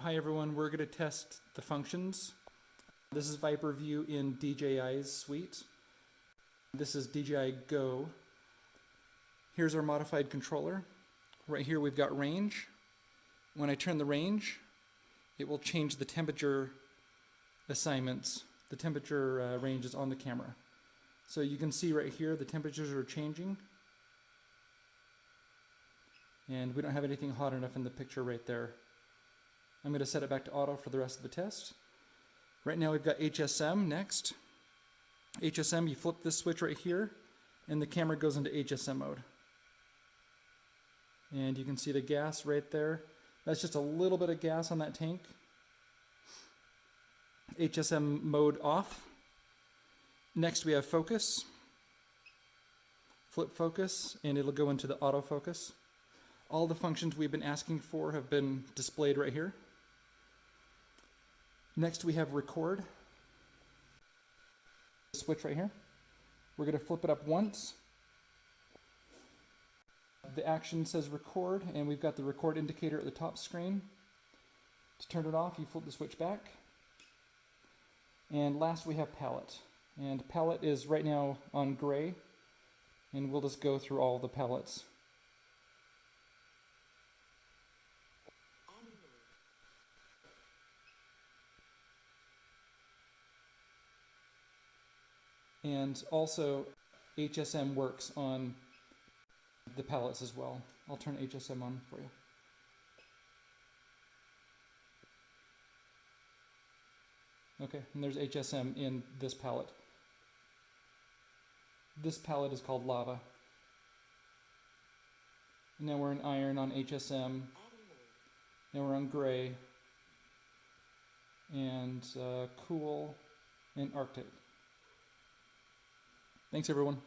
Hi everyone, we're going to test the functions. This is Viper View in DJI's suite. This is DJI Go. Here's our modified controller. Right here we've got range. When I turn the range, it will change the temperature assignments. The temperature range is on the camera. So you can see right here the temperatures are changing. And we don't have anything hot enough in the picture right there. I'm going to set it back to auto for the rest of the test. Right now we've got HSM next. HSM, you flip this switch right here, and the camera goes into HSM mode. And you can see the gas right there. That's just a little bit of gas on that tank. HSM mode off. Next we have focus. Flip focus, and it'll go into the autofocus. All the functions we've been asking for have been displayed right here. Next we have record. Switch right here. We're going to flip it up once. The action says record, and we've got the record indicator at the top screen. To turn it off, you flip the switch back. And last we have palette. And palette is right now on gray, and we'll just go through all the palettes. And also, HSM works on the palettes as well. I'll turn HSM on for you. Okay, and there's HSM in this palette. This palette is called lava. Now we're in iron on HSM. Now we're on gray. And cool and Arctic. Thanks everyone.